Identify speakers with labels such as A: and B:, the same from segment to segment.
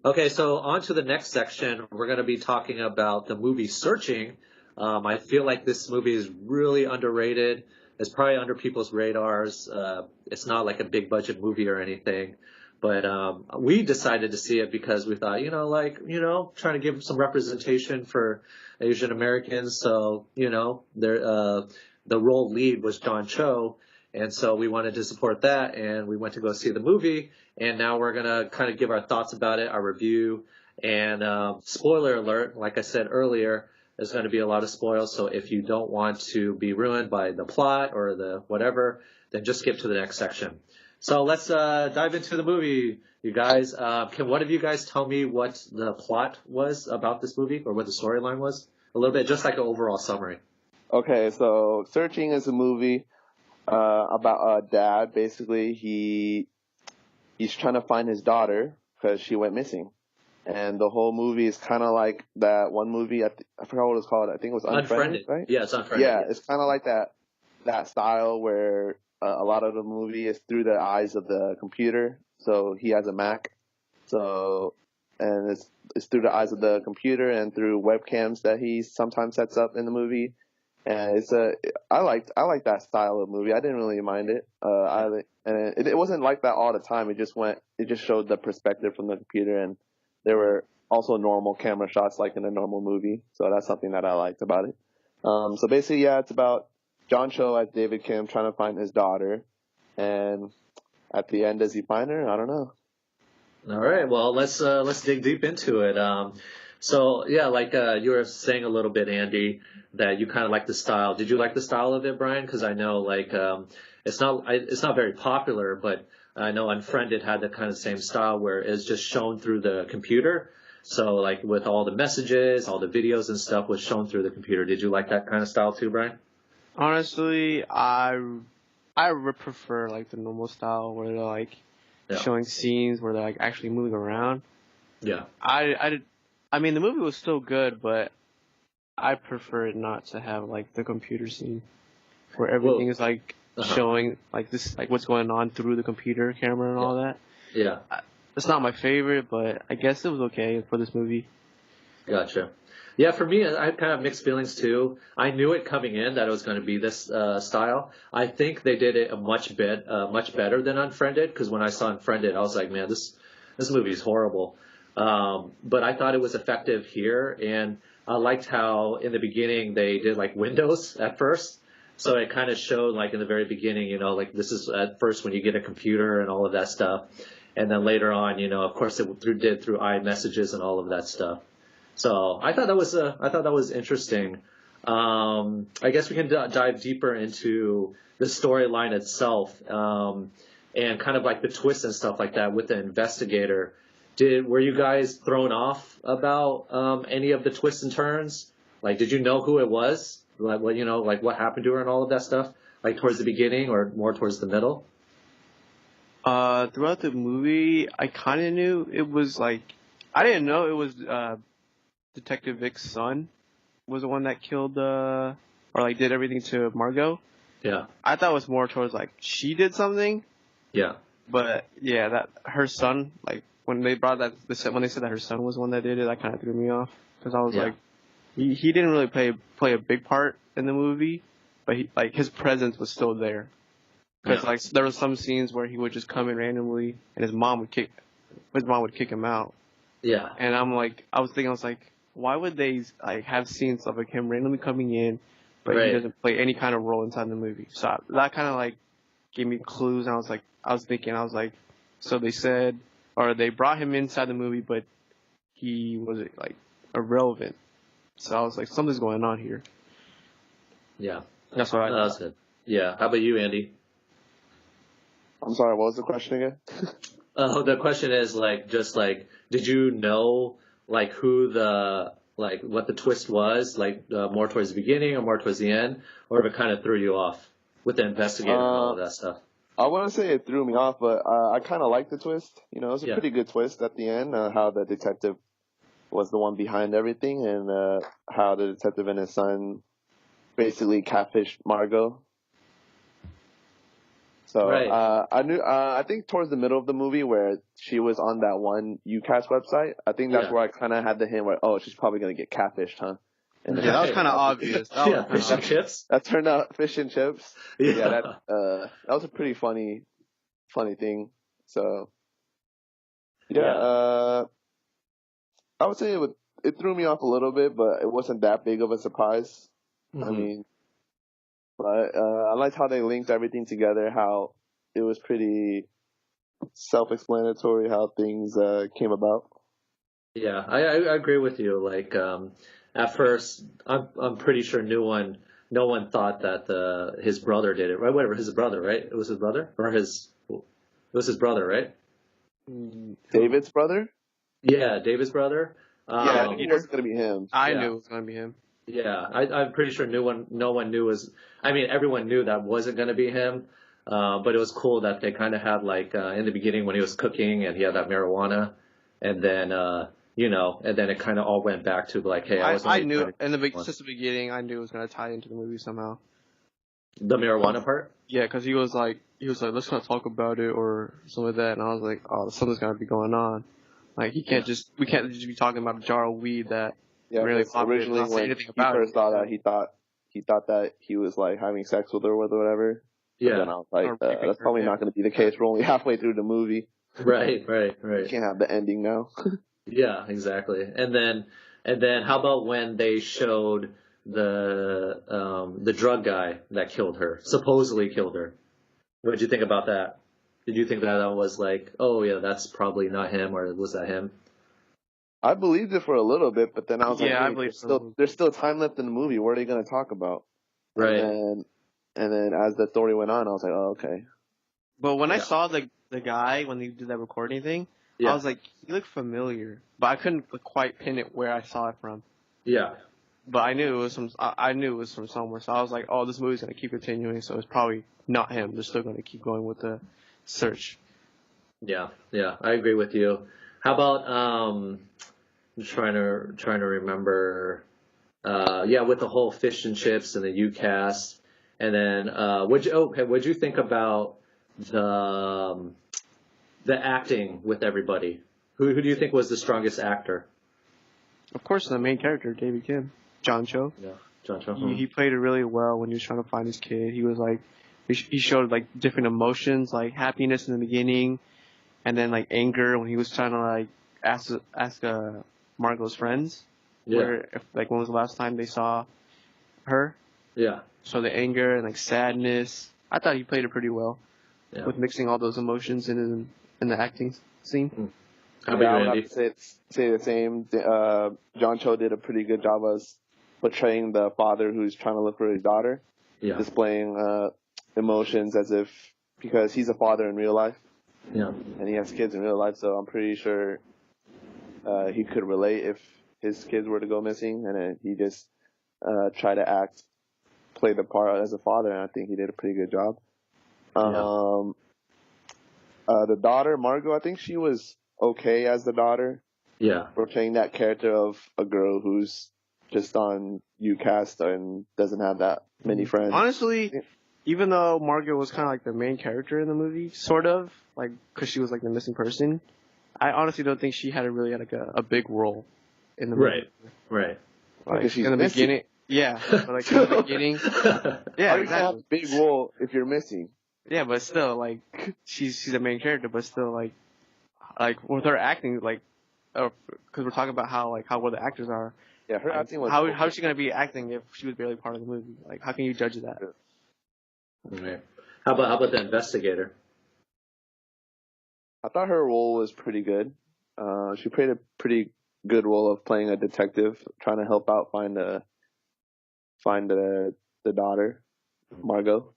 A: Okay, so on to the next section. We're going to be talking about the movie Searching. I feel like this movie is really underrated. It's probably under people's radars. It's not like a big budget movie or anything, but we decided to see it because we thought, trying to give some representation for Asian Americans. So, the role lead was John Cho, and so we wanted to support that, and we went to go see the movie. And now we're going to kind of give our thoughts about it, our review. And spoiler alert, like I said earlier, there's going to be a lot of spoils. So if you don't want to be ruined by the plot or the whatever, then just skip to the next section. So let's dive into the movie, you guys. Can one of you guys tell me what the plot was about this movie or what the storyline was? A little bit, just like an overall summary.
B: Okay, so Searching is a movie about a dad. Basically, he's trying to find his daughter because she went missing. And the whole movie is kind of like that one movie. I forgot what it was called. I think it was Unfriended, right?
A: Yeah, it's Unfriended.
B: Yeah, it's kind of like that style where a lot of the movie is through the eyes of the computer. So he has a Mac. And it's through the eyes of the computer and through webcams that he sometimes sets up in the movie. And I liked that style of movie. I didn't really mind it. It wasn't like that all the time. It just showed the perspective from the computer, and there were also normal camera shots like in a normal movie. So that's something that I liked about it. So basically, yeah, it's about John Cho as David Kim trying to find his daughter, and at the end, does he find her? I don't know.
A: All right, well, let's dig deep into it. So yeah, like you were saying a little bit, Andy, that you kind of like the style. Did you like the style of it, Brian? Because I know it's not very popular, but I know Unfriended had the kind of same style where it's just shown through the computer. So like with all the messages, all the videos and stuff was shown through the computer. Did you like that kind of style too, Brian?
C: Honestly, I would prefer like the normal style where they're like showing scenes where they're like actually moving around.
A: Yeah.
C: I mean, the movie was still good, but I prefer it not to have like the computer scene where everything is like showing like this, like what's going on through the computer camera and all that.
A: Yeah.
C: It's not my favorite, but I guess it was okay for this movie.
A: Gotcha. Yeah, for me, I had kind of mixed feelings too. I knew it coming in that it was going to be this style. I think they did it much better than Unfriended, because when I saw Unfriended, I was like, man, this movie is horrible. But I thought it was effective here, and I liked how in the beginning they did like windows at first. So it kind of showed like in the very beginning, like this is at first when you get a computer and all of that stuff. And then later on, of course it did through iMessages and all of that stuff. So I thought that was interesting. I guess we can dive deeper into the storyline itself, and kind of like the twists and stuff like that with the investigator. Were you guys thrown off about any of the twists and turns? Like, did you know who it was? Like, what happened to her and all of that stuff? Like towards the beginning or more towards the middle?
C: Throughout the movie, I kind of knew it was like I didn't know it was Detective Vic's son was the one that killed or like did everything to Margot.
A: Yeah.
C: I thought it was more towards like she did something.
A: Yeah.
C: But yeah, that her son, like when they brought that, when they said that her son was the one that did it, that kind of threw me off because I was like, he didn't really play a big part in the movie, but his presence was still there. Because like there were some scenes where he would just come in randomly and his mom would kick him out.
A: Yeah.
C: And I was thinking, why would they like have scenes of like him randomly coming in, but he doesn't play any kind of role inside the movie? So that kind of like gave me clues, and I was thinking, so they said, or they brought him inside the movie, but he was like irrelevant. So I was like, something's going on here.
A: Yeah.
C: That's what I thought.
A: That was good. Yeah. How about you, Andy?
B: I'm sorry, what was the question again?
A: The question is did you know what the twist was, more towards the beginning or more towards the end, or if it kind of threw you off with the investigator and all of that stuff?
B: I wouldn't say it threw me off, but I kind of liked the twist. It was a pretty good twist at the end, how the detective was the one behind everything, and how the detective and his son basically catfished Margot. So
A: Right.
B: I knew. I think towards the middle of the movie where she was on that one UCAS website, I think that's
A: Yeah.
B: where I kind of had the hint where, oh, she's probably gonna get catfished, huh? And
C: Yeah, that was
A: Right.
C: kind of obvious. That
A: Yeah,
C: was kind
A: fish
C: of
A: and
C: obvious.
A: chips.
B: that turned out fish and chips. Yeah,
A: Yeah.
B: that was a pretty funny thing. So yeah, I would say it threw me off a little bit, but it wasn't that big of a surprise. I
A: Mhm.
B: mean, but I liked how they linked everything together. How it was pretty self-explanatory how things came about.
A: Yeah, I agree with you. Like, at first, I'm pretty sure no one thought that his brother did it, right? Whatever, his brother, right? It was his brother, it was his brother, right?
B: David's brother?
A: Yeah, David's brother.
B: Yeah, I knew it
C: Peter?
B: wasn't gonna be him.
C: I
A: Yeah.
C: knew it was gonna be him.
A: Yeah, I'm pretty sure no one knew I mean, everyone knew that wasn't going to be him. But it was cool that they kind of had like, in the beginning when he was cooking and he had that marijuana and then, and then it kind of all went back to like, hey, I was
C: I
A: only
C: knew
A: trying
C: since the beginning. I knew it was gonna tie into the movie somehow.
A: the marijuana part.
C: Yeah, because he was like, let's not talk about it or something like that, and I was like, oh, something's gotta be going on. Like we can't just be talking about a jar of weed that
B: Yeah,
C: really
B: 'cause
C: popular,
B: originally
C: not say
B: when
C: anything
B: he
C: about
B: first
C: it.
B: saw that, he thought that he was like having sex with her or whatever. And then I
A: Yeah,
B: was like,
C: Or raping
B: that's
C: her,
B: probably
C: yeah.
B: not going to be the case. We're only halfway through the movie.
A: right.
B: You can't have the ending now.
A: Yeah, exactly. And then how about when they showed the drug guy that killed her, supposedly killed her? What did you think about that? Did you think that was like, oh yeah, that's probably not him, or was that him?
B: I believed it for a little bit, but then I was like,
C: Yeah, I
B: wait,
C: believe
B: there's still time left in the movie. What are they going to talk about?
A: Right.
B: And then as the story went on, I was like, oh, okay.
C: But when I
A: Yeah.
C: saw the guy when they did that recording thing,
A: Yeah.
C: I was like, he looked familiar, but I couldn't quite pin it where I saw it from.
A: Yeah.
C: But I knew it was I knew it was from somewhere, so I was like, oh, this movie's gonna keep continuing, so it's probably not him. They're still gonna keep going with the search.
A: Yeah. Yeah. I agree with you. How about I'm trying to remember. Yeah, with the whole fish and chips and the UCAS, and then what'd you think about the acting with everybody? Who do you think was the strongest actor?
C: Of course, the main character, David Kim, John Cho.
A: Yeah, John Cho.
C: He played it really well when he was trying to find his kid. He was like, he showed like different emotions, like happiness in the beginning, and then like anger when he was trying to like ask Margot's friends, where when was the last time they saw her.
A: Yeah.
B: So the anger and like sadness, I thought he played it pretty well
A: Yeah.
B: with mixing all those emotions in the acting scene.
A: How
D: I
A: about you,
D: would have
A: Andy?
D: to say the same. John Cho did a pretty good job as portraying the father who's trying to look for his daughter,
A: Yeah.
D: displaying emotions as if because he's a father in real life
A: Yeah.
D: and he has kids in real life, so I'm pretty sure he could relate if his kids were to go missing, and then he just tried to play the part as a father, and I think he did a pretty good job. The daughter, Margot, I think she was okay as the daughter,
A: Yeah.
D: portraying that character of a girl who's just on UCAST and doesn't have that many friends.
B: Honestly, even though Margot was kind of like the main character in the movie, sort of, like, because she was like the missing person, I honestly don't think she had a big role in the movie.
A: Right.
B: Like,
D: Because she's
B: in the
D: missing.
B: beginning, yeah, but like in the beginning, yeah,
D: How do you have
B: exactly.
D: a big role if you're missing?
B: Yeah, but still, like, she's the main character, but still, like with her acting, like, because we're talking about how well the actors are.
D: Yeah, her
B: Like,
D: acting was
B: how is she gonna be acting if she was barely part of the movie? Like, how can you judge that?
A: Right. How about the investigator?
D: I thought her role was pretty good. She played a pretty good role of playing a detective, trying to help out find the daughter, Margot.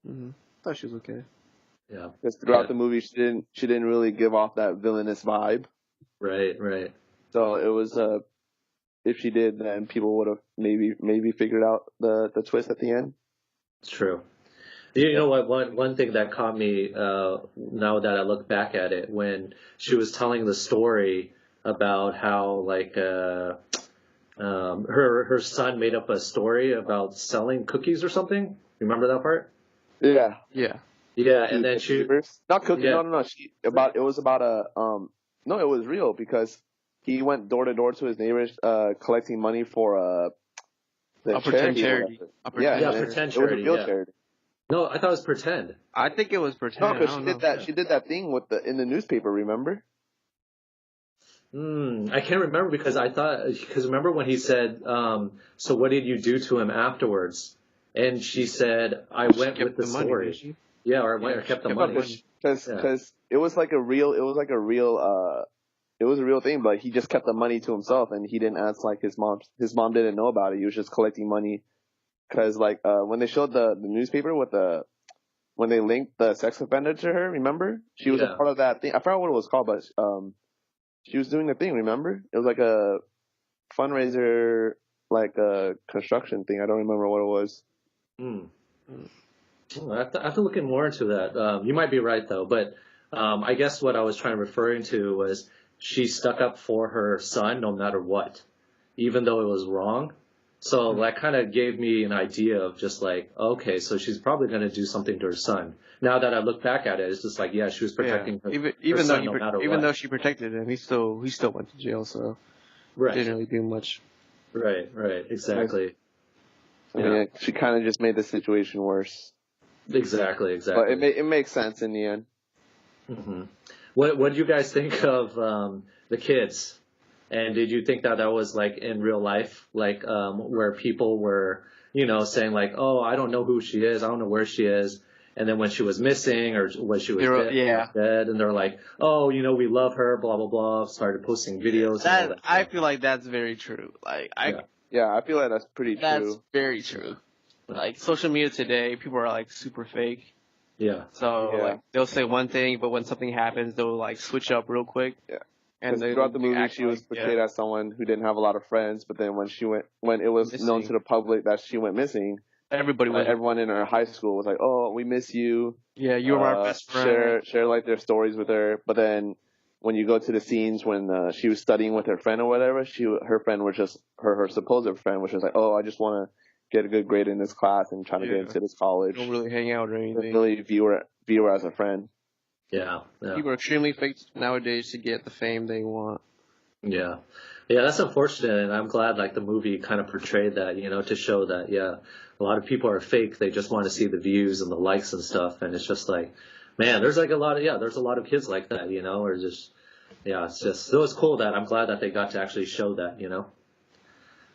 B: Mm-hmm. Thought she was okay.
A: Yeah.
D: Because throughout
A: Yeah.
D: the movie, she didn't really give off that villainous vibe.
A: Right.
D: So it was if she did, then people would have maybe figured out the twist at the end.
A: It's true. You know what? One thing that caught me now that I look back at it, when she was telling the story about how like her son made up a story about selling cookies or something. Remember that part?
B: Yeah.
C: Yeah.
A: Yeah, and then she.
B: Not cooking.
A: Yeah.
B: No. It was about a No, it was real because he went door to door to his neighbors, collecting money for the
C: A pretend charity.
B: or whatever.
C: A pretend
A: Yeah,
B: and
A: pretend
B: it was a
A: charity,
B: real
A: yeah.
B: charity.
A: No, I thought it was pretend.
C: I think it was
B: No,
C: pretend.
B: because
C: I
B: she
C: don't
B: did
C: know.
B: that. She did that thing in the newspaper. Remember?
A: I can't remember because remember when he said, so what did you do to him afterwards? And she said, I went with the
C: money,
A: story.
C: didn't she?
A: Yeah, or I went or
C: she
A: kept the
C: kept
A: money.
C: the money.
B: Because it was like a real. It was like a real. It was a real thing, but he just kept the money to himself, and he didn't ask like his mom. His mom didn't know about it. He was just collecting money. Because like when they showed the newspaper with when they linked the sex offender to her, remember? She was a
A: Yeah.
B: part of that thing. I forgot what it was called, but she was doing a thing. Remember? It was like a fundraiser, like a construction thing. I don't remember what it was.
A: I have to look in more into that. You might be right though, but I guess what I was referring to was she stuck up for her son no matter what, even though it was wrong. So that kind of gave me an idea of just like, okay, so she's probably going to do something to her son. Now that I look back at it, it's just like, yeah, she was protecting her,
C: Even
A: son no matter what.
C: though she protected him, he still went to jail. So
A: Right,
C: didn't really do much.
A: right, exactly.
B: I mean, she kind of just made the situation worse.
A: Exactly.
B: But it makes sense in the end.
A: Mm-hmm. What do you guys think of the kids? And did you think that was like in real life, like where people were, saying like, oh, I don't know who she is, I don't know where she is, and then when she was missing or when she was dead, and they're like, oh, we love her, blah blah blah, started posting videos. And all that
C: I feel like that's very true. Like
B: I feel like that's pretty true.
C: That's very true. Like social media today, people are like super fake.
A: Yeah.
C: So like they'll say one thing, but when something happens, they'll like switch up real quick.
B: Yeah.
C: And
B: throughout the movie, she was portrayed as someone who didn't have a lot of friends. But then when it was known to the public that she went missing, everyone in her high school was like, "Oh, we miss you.
C: Yeah, you were our best friend."
B: Share like their stories with her. But then when you go to the scenes when she was studying with her friend or whatever, her friend was just her supposed friend was just like, "Oh, I just want to get a good grade in this class and trying to get into this college."
C: Don't really hang out or anything.
B: Didn't really view her as a friend.
A: Yeah.
C: People are extremely fake nowadays to get the fame they want.
A: Yeah, that's unfortunate, and I'm glad like the movie kind of portrayed that, to show that a lot of people are fake. They just want to see the views and the likes and stuff, and it's just like, man, there's like a lot of kids like that, or just it was cool that I'm glad that they got to actually show that,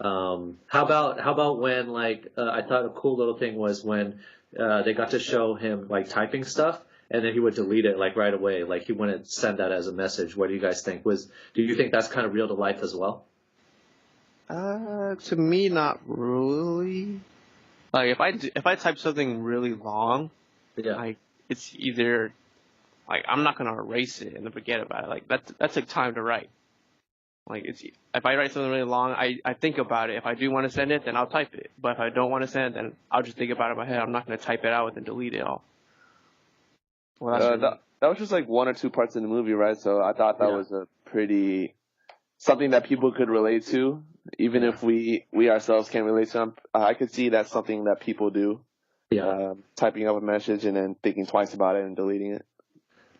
A: How about when like I thought a cool little thing was when they got to show him like typing stuff. And then he would delete it like right away. Like he wouldn't send that as a message. What do you guys think? Do you think that's kind of real to life as well?
C: To me, not really. Like if I type something really long, like it's either like I'm not gonna erase it and then forget about it. Like that took time to write. Like if I write something really long, I think about it. If I do want to send it, then I'll type it. But if I don't want to send it, then I'll just think about it in my head. I'm not gonna type it out and then delete it all. Well,
B: that was just like one or two parts in the movie, right? So I thought that was a pretty something that people could relate to, even if we ourselves can't relate to them. I could see that's something that people do.
A: Yeah.
B: Typing up a message and then thinking twice about it and deleting it.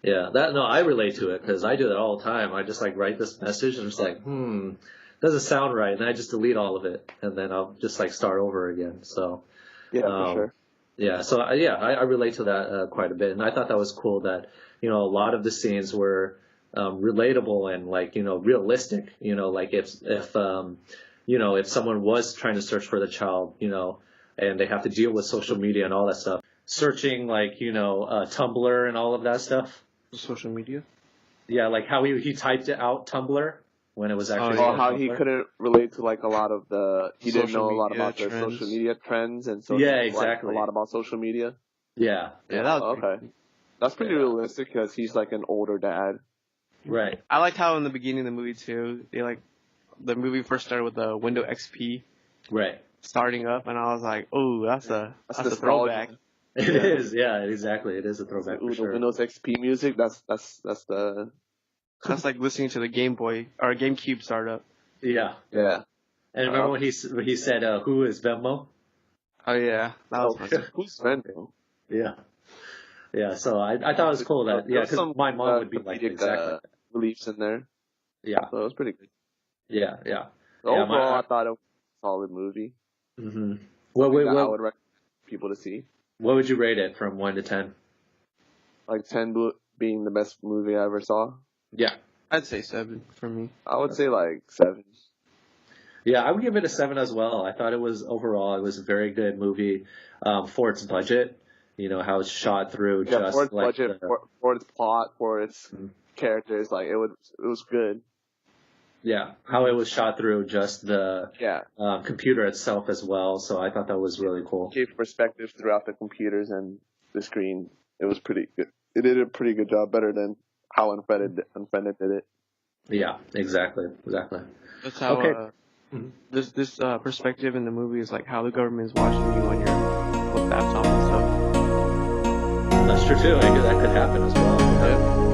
A: Yeah, I relate to it because I do that all the time. I just like write this message and it's like, doesn't sound right, and I just delete all of it, and then I'll just like start over again. So.
B: Yeah, for sure.
A: Yeah, so I relate to that quite a bit, and I thought that was cool that a lot of the scenes were relatable and like realistic. Like if someone was trying to search for the child, and they have to deal with social media and all that stuff, searching like Tumblr and all of that stuff.
C: Social media.
A: Yeah, like how he typed it out Tumblr when it was actually.
B: How he couldn't relate to like a lot of he didn't know a lot about the
C: trends.
B: social media trends and so
A: exactly
B: a lot about social media.
A: Yeah,
C: that was
B: okay. That's pretty realistic because he's like an older dad.
A: Right.
C: I liked how in the beginning of the movie too, the movie first started with the Windows XP.
A: Right.
C: Starting up, and I was like, "Oh, that's a throwback."
A: It is, yeah, exactly. It is a throwback for sure.
B: The Windows XP music. That's the.
C: That's like listening to the Game Boy or GameCube startup.
A: Yeah.
B: Yeah.
A: And remember when he said, "Who is Venmo?"
C: Oh yeah, that was fun.
B: Who's Venmo?
A: Yeah. Yeah. So I thought it was cool that
D: There was
A: because
D: some,
A: my mom would be like
D: comedic,
A: exactly like that.
D: reliefs in there,
A: Yeah.
D: so it was pretty good.
A: Yeah. Yeah.
D: So
A: Yeah.
D: overall, I thought it was a solid movie.
A: Mm-hmm.
D: Something that I would recommend people to see.
A: What would you rate it from 1 to 10?
D: Like 10 being the best movie I ever saw.
A: Yeah.
C: I'd say 7 for me.
D: I would say like 7.
A: Yeah, I would give it a 7 as well. I thought it was overall it was a very good movie for its budget. You know how it's shot through
D: Yeah,
A: just
D: for its
A: like
D: budget, for its plot, for its characters, like it was good.
A: yeah, how it was shot through just the
D: Yeah,
A: computer itself as well. So I thought that was really cool.
D: gave perspective throughout the computers and the screen. It was pretty good. It did a pretty good job, better than how Unfriended did it.
A: Yeah, exactly.
C: That's how this perspective in the movie is like how the government is watching you on your laptop and stuff.
A: That's true too. That could happen as well.
C: Yeah.